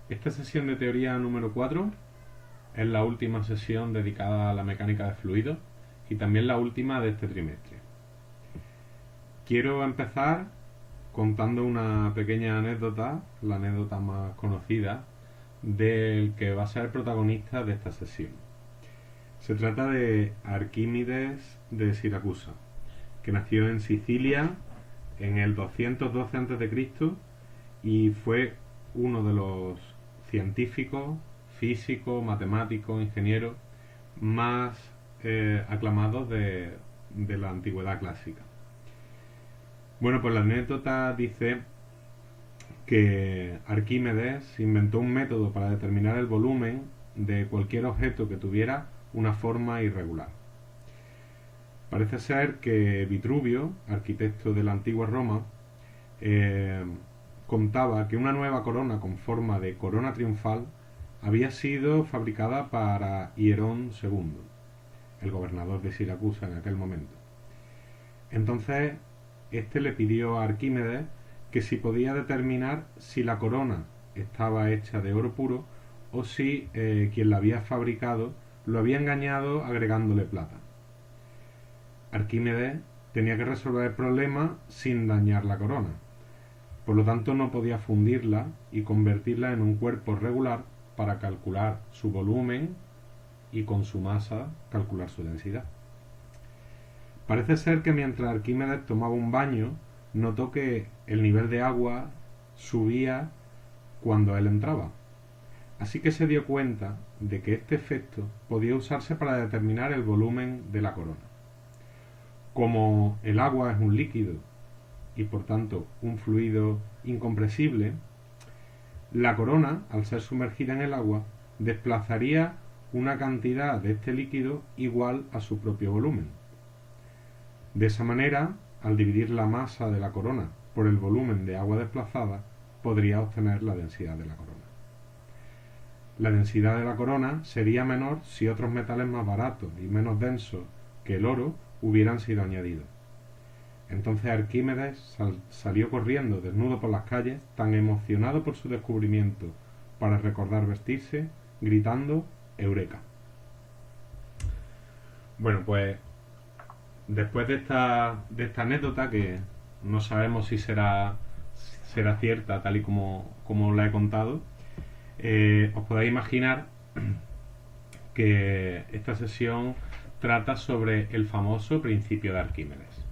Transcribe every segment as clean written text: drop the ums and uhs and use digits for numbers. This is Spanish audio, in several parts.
Esta sesión de teoría número 4 es la última sesión dedicada a la mecánica de fluidos y también la última de este trimestre. Quiero empezar contando una pequeña anécdota, la anécdota más conocida, del que va a ser el protagonista de esta sesión. Se trata de Arquímedes de Siracusa, que nació en Sicilia en el 212 a.C. y fue uno de los científicos, físicos, matemáticos, ingenieros más aclamados de la antigüedad clásica. Bueno, pues la anécdota dice que Arquímedes inventó un método para determinar el volumen de cualquier objeto que tuviera una forma irregular. Parece ser que Vitruvio, arquitecto de la antigua Roma, contaba que una nueva corona con forma de corona triunfal había sido fabricada para Hierón II, el gobernador de Siracusa en aquel momento. Entonces, este le pidió a Arquímedes que si podía determinar si la corona estaba hecha de oro puro o si quien la había fabricado lo había engañado agregándole plata. Arquímedes tenía que resolver el problema sin dañar la corona. Por lo tanto, no podía fundirla y convertirla en un cuerpo regular para calcular su volumen y con su masa calcular su densidad. Parece ser que mientras Arquímedes tomaba un baño, notó que el nivel de agua subía cuando él entraba. Así que se dio cuenta de que este efecto podía usarse para determinar el volumen de la corona. Como el agua es un líquido y por tanto un fluido incompresible, la corona, al ser sumergida en el agua, desplazaría una cantidad de este líquido igual a su propio volumen. De esa manera, al dividir la masa de la corona por el volumen de agua desplazada, podría obtener la densidad de la corona. La densidad de la corona sería menor si otros metales más baratos y menos densos que el oro hubieran sido añadidos. Entonces Arquímedes salió corriendo desnudo por las calles, tan emocionado por su descubrimiento para recordar vestirse, gritando ¡Eureka! Bueno, pues después de esta anécdota, que no sabemos si será cierta tal y como la he contado, os podéis imaginar que esta sesión trata sobre el famoso principio de Arquímedes.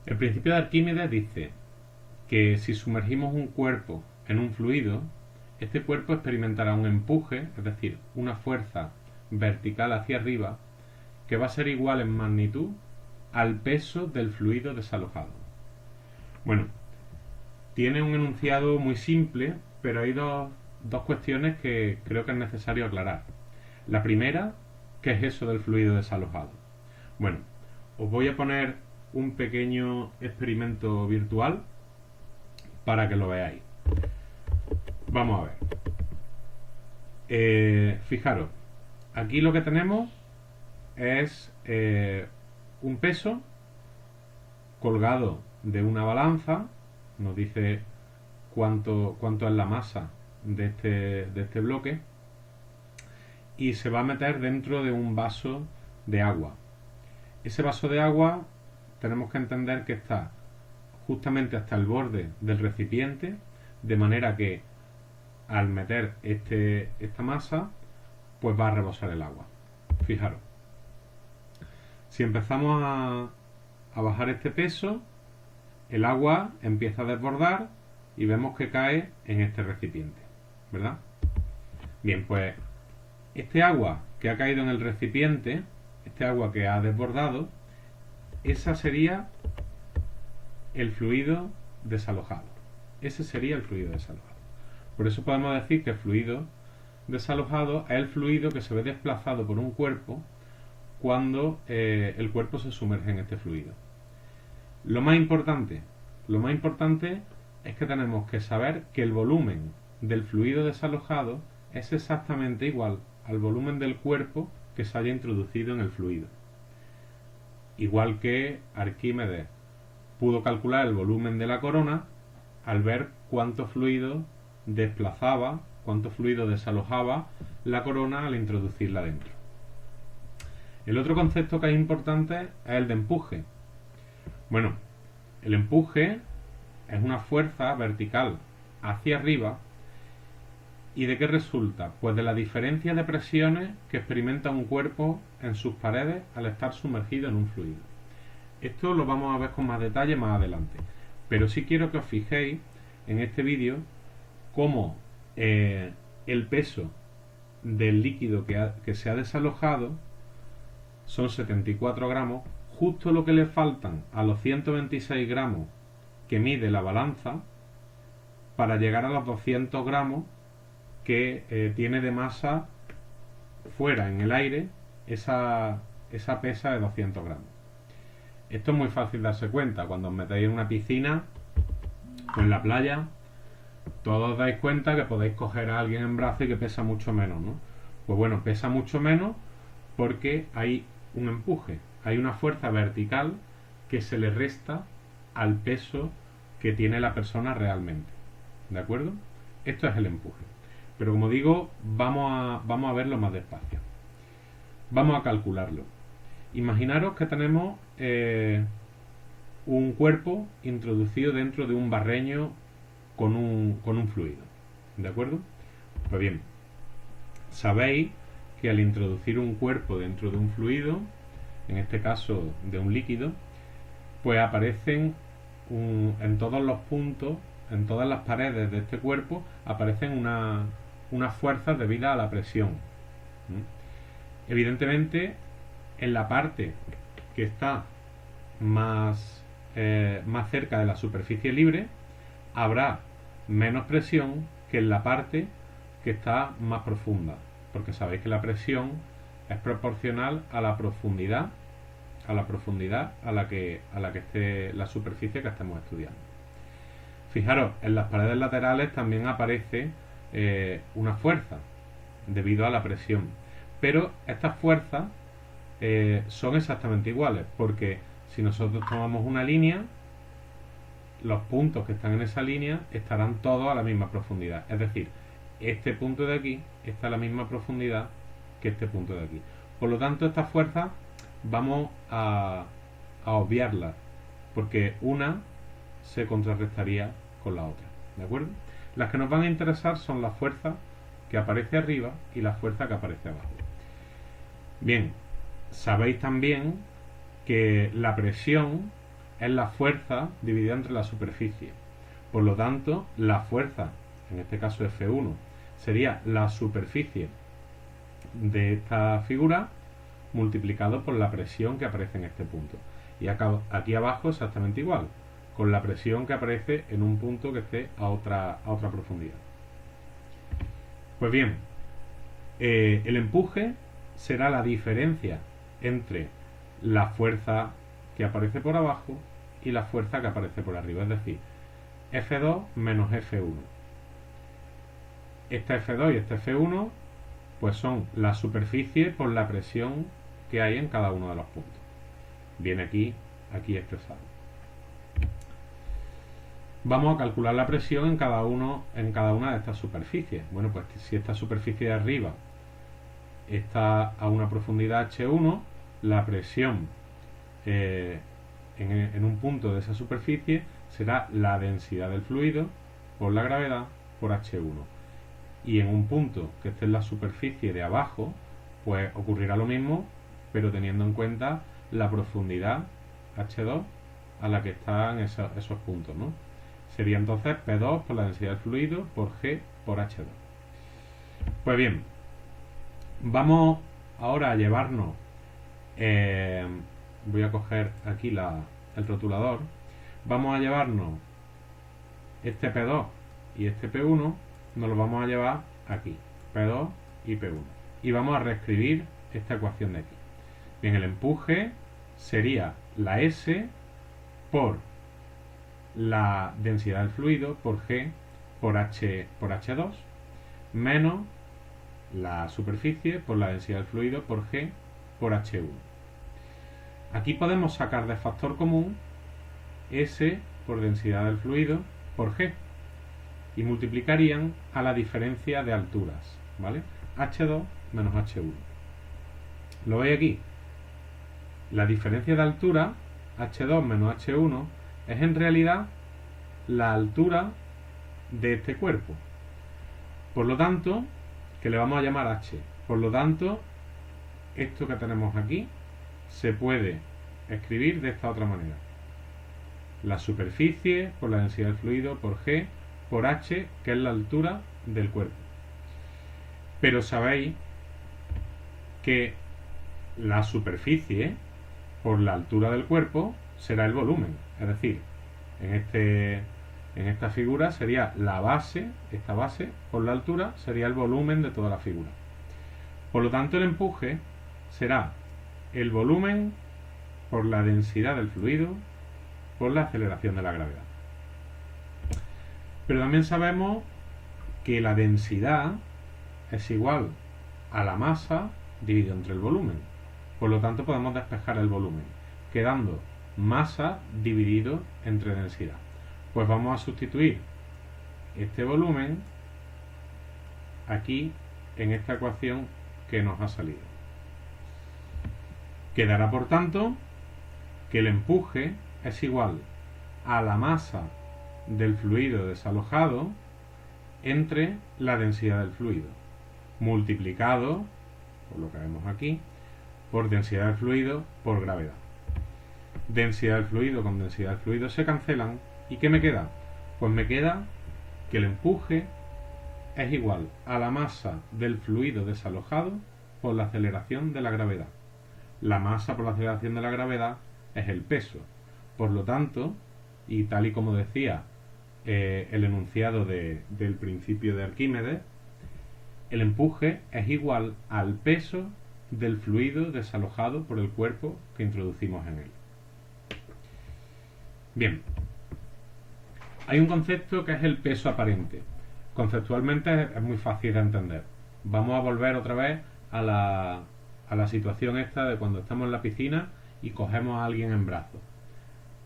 El principio de Arquímedes dice que si sumergimos un cuerpo en un fluido, este cuerpo experimentará un empuje, es decir, una fuerza vertical hacia arriba, que va a ser igual en magnitud al peso del fluido desalojado. Bueno, tiene un enunciado muy simple, pero hay dos cuestiones que creo que es necesario aclarar. La primera, ¿qué es eso del fluido desalojado? Bueno, os voy a poner un pequeño experimento virtual para que lo veáis. Vamos a ver. Fijaros, aquí lo que tenemos es un peso colgado de una balanza, nos dice cuánto es la masa de este bloque, y se va a meter dentro de un vaso de agua. Ese vaso de agua tenemos que entender que está justamente hasta el borde del recipiente, de manera que al meter esta masa, pues va a rebosar el agua. Fijaros, si empezamos a bajar este peso, el agua empieza a desbordar y vemos que cae en este recipiente, ¿verdad? Bien, pues este agua que ha caído en el recipiente, este agua que ha desbordado, esa sería el fluido desalojado. Ese sería el fluido desalojado. Por eso podemos decir que el fluido desalojado es el fluido que se ve desplazado por un cuerpo cuando el cuerpo se sumerge en este fluido. Lo más importante es que tenemos que saber que el volumen del fluido desalojado es exactamente igual al volumen del cuerpo que se haya introducido en el fluido. Igual que pudo calcular el volumen de la corona al ver cuánto fluido desplazaba, cuánto fluido desalojaba la corona al introducirla dentro. El otro concepto que es importante es el de empuje. Bueno, el empuje es una fuerza vertical hacia arriba. ¿Y de qué resulta? Pues de la diferencia de presiones que experimenta un cuerpo en sus paredes al estar sumergido en un fluido. Esto lo vamos a ver con más detalle más adelante. Pero sí quiero que os fijéis en este vídeo cómo el peso del líquido que se ha desalojado son 74 gramos, justo lo que le faltan a los 126 gramos que mide la balanza para llegar a los 200 gramos que tiene de masa fuera en el aire esa pesa de 200 gramos. Esto es muy fácil darse cuenta. Cuando os metéis en una piscina o en la playa, todos os dais cuenta que podéis coger a alguien en brazos y que pesa mucho menos, ¿no? Pues bueno, pesa mucho menos porque hay un empuje, hay una fuerza vertical que se le resta al peso que tiene la persona realmente. ¿De acuerdo? Esto es el empuje. Pero como digo, vamos a verlo más despacio. Vamos a calcularlo. Imaginaros que tenemos un cuerpo introducido dentro de un barreño con un fluido. ¿De acuerdo? Pues bien, sabéis que al introducir un cuerpo dentro de un fluido, en este caso de un líquido, pues aparecen en todos los puntos, en todas las paredes de este cuerpo, aparecen unas fuerzas debidas a la presión. Evidentemente, en la parte que está más cerca de la superficie libre, habrá menos presión que en la parte que está más profunda, porque sabéis que la presión es proporcional a la profundidad a la que esté la superficie que estemos estudiando. Fijaros, en las paredes laterales también aparece una fuerza debido a la presión, pero estas fuerzas son exactamente iguales, porque si nosotros tomamos una línea, los puntos que están en esa línea estarán todos a la misma profundidad. Es decir, este punto de aquí está a la misma profundidad que este punto de aquí. Por lo tanto, estas fuerzas vamos a obviarlas, porque una se contrarrestaría con la otra. ¿De acuerdo? Las que nos van a interesar son la fuerza que aparece arriba y la fuerza que aparece abajo. Bien, sabéis también que la presión es la fuerza dividida entre la superficie. Por lo tanto, la fuerza, en este caso F1, sería la superficie de esta figura multiplicado por la presión que aparece en este punto. Y aquí abajo exactamente igual, con la presión que aparece en un punto que esté a otra profundidad. Pues bien, el empuje será la diferencia entre la fuerza que aparece por abajo y la fuerza que aparece por arriba, es decir, F2 menos F1. Este F2 y este F1 pues son la superficie por la presión que hay en cada uno de los puntos. Viene aquí expresado. Vamos a calcular la presión en cada una de estas superficies. Bueno, pues si esta superficie de arriba está a una profundidad H1, la presión en un punto de esa superficie será la densidad del fluido por la gravedad por H1. Y en un punto que esté en la superficie de abajo, pues ocurrirá lo mismo, pero teniendo en cuenta la profundidad H2 a la que están esos puntos, ¿no? Sería entonces P2 por la densidad del fluido por G por H2. Pues bien, vamos ahora a llevarnos, voy a coger aquí el rotulador, vamos a llevarnos este P2 y este P1, nos lo vamos a llevar aquí, P2 y P1, y vamos a reescribir esta ecuación de aquí. Bien, el empuje sería la S por la densidad del fluido por G por H2 menos la superficie por la densidad del fluido por G por H1. Aquí podemos sacar de factor común S por densidad del fluido por G. y multiplicarían a la diferencia de alturas, ¿vale? H2 menos H1. ¿Lo veis aquí? La diferencia de altura, H2 menos H1, es en realidad la altura de este cuerpo. Por lo tanto, que le vamos a llamar H. Por lo tanto, esto que tenemos aquí se puede escribir de esta otra manera. La superficie por la densidad del fluido por G por H, que es la altura del cuerpo. Pero sabéis que la superficie por la altura del cuerpo será el volumen. Es decir, en esta figura sería la base, esta base por la altura sería el volumen de toda la figura. Por lo tanto, el empuje será el volumen por la densidad del fluido por la aceleración de la gravedad. Pero también sabemos que la densidad es igual a la masa dividido entre el volumen. Por lo tanto, podemos despejar el volumen, quedando masa dividido entre densidad. Pues vamos a sustituir este volumen aquí en esta ecuación que nos ha salido. Quedará, por tanto, que el empuje es igual a la masa del fluido desalojado entre la densidad del fluido, multiplicado, por lo que vemos aquí, por densidad del fluido por gravedad. Densidad del fluido con densidad del fluido se cancelan. ¿Y qué me queda? Pues me queda que el empuje es igual a la masa del fluido desalojado por la aceleración de la gravedad. La masa por la aceleración de la gravedad es el peso. Por lo tanto, y tal y como decía el enunciado del principio de Arquímedes, el empuje es igual al peso del fluido desalojado por el cuerpo que introducimos en él. Bien, hay un concepto que es el peso aparente. Conceptualmente es muy fácil de entender. Vamos a volver otra vez a la situación esta de cuando estamos en la piscina y cogemos a alguien en brazos,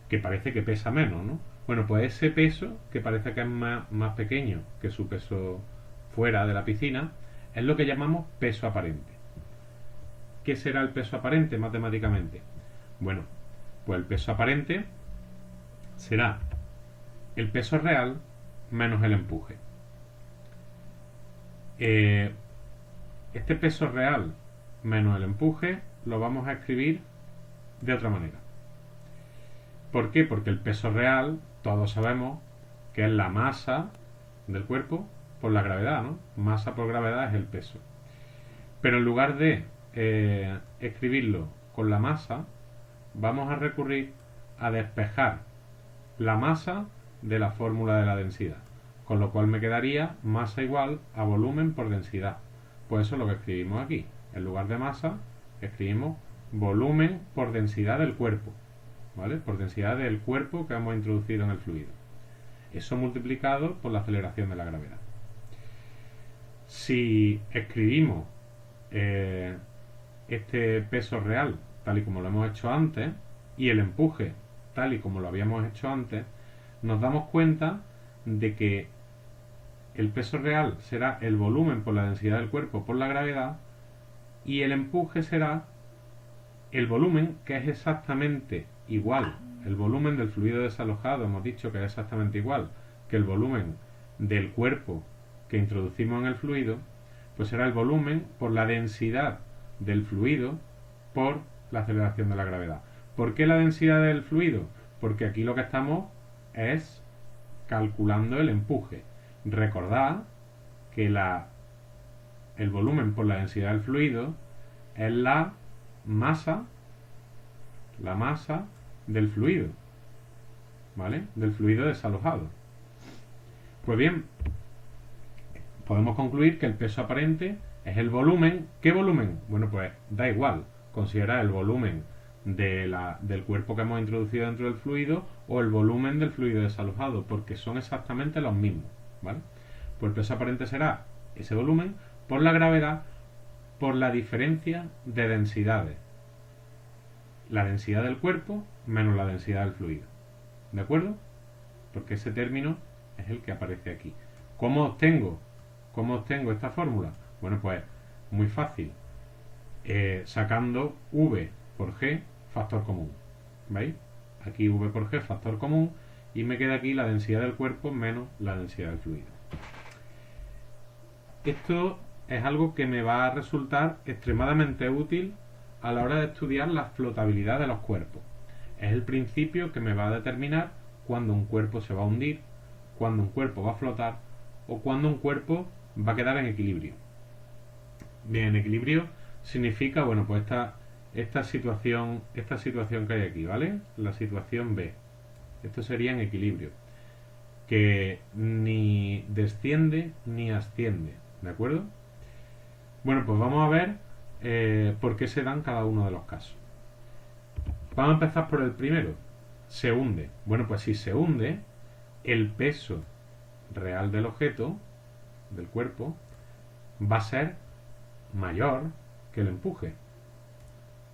que parece que pesa menos, ¿no? Bueno, pues ese peso, que parece que es más pequeño que su peso fuera de la piscina, es lo que llamamos peso aparente. ¿Qué será el peso aparente matemáticamente? Bueno, pues el peso aparente será el peso real menos el empuje. Este peso real menos el empuje lo vamos a escribir de otra manera. ¿Por qué? Porque el peso real, todos sabemos que es la masa del cuerpo por la gravedad, ¿no? Masa por gravedad es el peso. Pero en lugar de escribirlo con la masa, vamos a recurrir a despejar la masa de la fórmula de la densidad, con lo cual me quedaría masa igual a volumen por densidad. Pues eso es lo que escribimos aquí. En lugar de masa, escribimos volumen por densidad del cuerpo, ¿vale? Por densidad del cuerpo que hemos introducido en el fluido. Eso multiplicado por la aceleración de la gravedad. Si escribimos este peso real tal y como lo hemos hecho antes y el empuje tal y como lo habíamos hecho antes, nos damos cuenta de que el peso real será el volumen por la densidad del cuerpo por la gravedad y el empuje será el volumen, que es exactamente igual. El volumen del fluido desalojado hemos dicho que es exactamente igual que el volumen del cuerpo que introducimos en el fluido, pues será el volumen por la densidad del fluido por la aceleración de la gravedad. ¿Por qué la densidad del fluido? Porque aquí lo que estamos es calculando el empuje. Recordad que el volumen por la densidad del fluido es la masa del fluido, ¿vale? Del fluido desalojado. Pues bien, podemos concluir que el peso aparente es el volumen. ¿Qué volumen? Bueno, pues da igual. Considera el volumen del cuerpo que hemos introducido dentro del fluido o el volumen del fluido desalojado, porque son exactamente los mismos, ¿vale? Pues el peso aparente será ese volumen por la gravedad por la diferencia de densidades. La densidad del cuerpo menos la densidad del fluido. ¿De acuerdo? Porque ese término es el que aparece aquí. ¿Cómo obtengo? ¿Cómo obtengo esta fórmula? Bueno, pues muy fácil. Sacando V por G factor común. ¿Veis? Aquí V por G factor común y me queda aquí la densidad del cuerpo menos la densidad del fluido. Esto es algo que me va a resultar extremadamente útil a la hora de estudiar la flotabilidad de los cuerpos. Es el principio que me va a determinar cuándo un cuerpo se va a hundir, cuándo un cuerpo va a flotar o cuándo un cuerpo va a quedar en equilibrio. Bien, equilibrio significa, bueno, pues esta situación que hay aquí, ¿vale? La situación B. Esto sería en equilibrio, que ni desciende ni asciende, ¿de acuerdo? Bueno, pues vamos a ver por qué se dan cada uno de los casos. Vamos a empezar por el primero. Se hunde. Bueno, pues si se hunde, el peso real del objeto, del cuerpo, va a ser mayor que el empuje.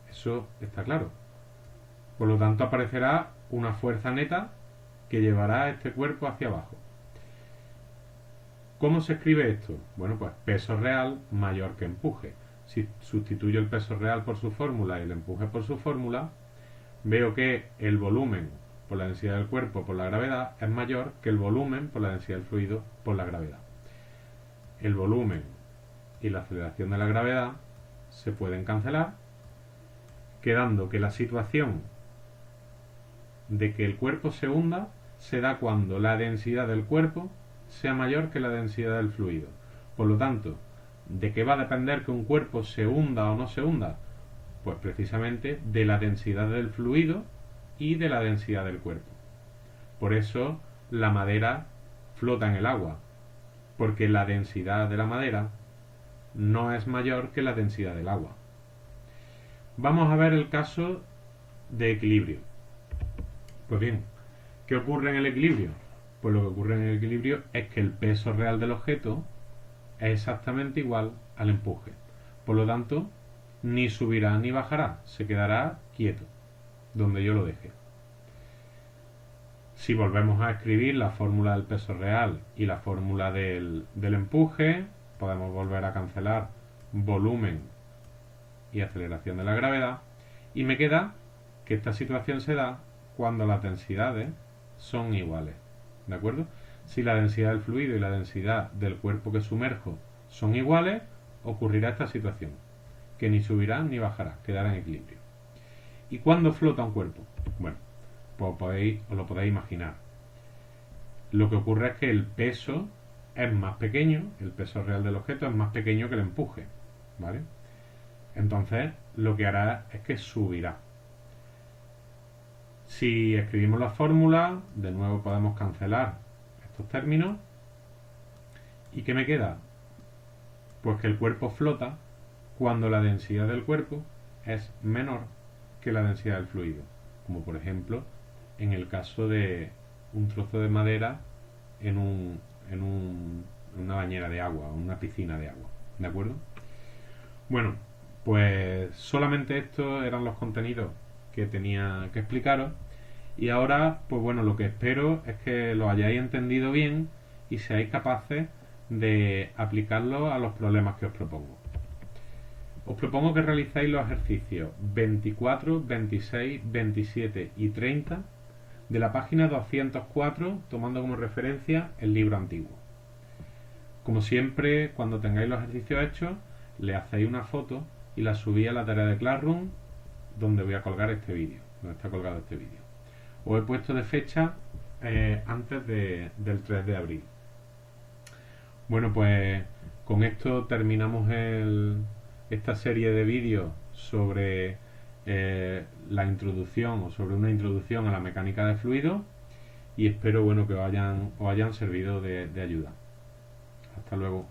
Eso está claro. Por lo tanto, aparecerá una fuerza neta que llevará este cuerpo hacia abajo. ¿Cómo se escribe esto? Bueno, pues peso real mayor que empuje. Si sustituyo el peso real por su fórmula y el empuje por su fórmula, veo que el volumen por la densidad del cuerpo por la gravedad es mayor que el volumen por la densidad del fluido por la gravedad. El volumen y la aceleración de la gravedad se pueden cancelar, quedando que la situación de que el cuerpo se hunda se da cuando la densidad del cuerpo sea mayor que la densidad del fluido. Por lo tanto, ¿de qué va a depender que un cuerpo se hunda o no se hunda? Pues precisamente de la densidad del fluido y de la densidad del cuerpo. Por eso la madera flota en el agua, porque la densidad de la madera no es mayor que la densidad del agua. Vamos a ver el caso de equilibrio. Pues bien, ¿qué ocurre en el equilibrio? Pues lo que ocurre en el equilibrio es que el peso real del objeto es exactamente igual al empuje. Por lo tanto, ni subirá ni bajará, se quedará quieto, donde yo lo deje. Si volvemos a escribir la fórmula del peso real y la fórmula del empuje, podemos volver a cancelar volumen y aceleración de la gravedad, y me queda que esta situación se da cuando las densidades son iguales, ¿de acuerdo? Si la densidad del fluido y la densidad del cuerpo que sumerjo son iguales, ocurrirá esta situación, que ni subirá ni bajará, quedará en equilibrio. ¿Y cuándo flota un cuerpo? Bueno, pues os lo podéis imaginar. Lo que ocurre es que el peso es más pequeño, el peso real del objeto es más pequeño que el empuje, ¿vale? Entonces lo que hará es que subirá. Si escribimos la fórmula, de nuevo podemos cancelar estos términos. ¿Y qué me queda? Pues que el cuerpo flota cuando la densidad del cuerpo es menor que la densidad del fluido, como por ejemplo en el caso de un trozo de madera en una bañera de agua, una piscina de agua, ¿de acuerdo? Bueno, pues solamente estos eran los contenidos que tenía que explicaros, y ahora, pues bueno, lo que espero es que lo hayáis entendido bien y seáis capaces de aplicarlo a los problemas que os propongo. Os propongo que realicéis los ejercicios 24, 26, 27 y 30 de la página 204, tomando como referencia el libro antiguo. Como siempre, cuando tengáis los ejercicios hechos, le hacéis una foto y la subís a la tarea de Classroom, donde voy a colgar este vídeo, donde está colgado este vídeo. Os he puesto de fecha antes del 3 de abril. Bueno, pues con esto terminamos esta serie de vídeos sobre la introducción o sobre una introducción a la mecánica de fluidos, y espero, bueno, que os hayan servido de ayuda. Hasta luego.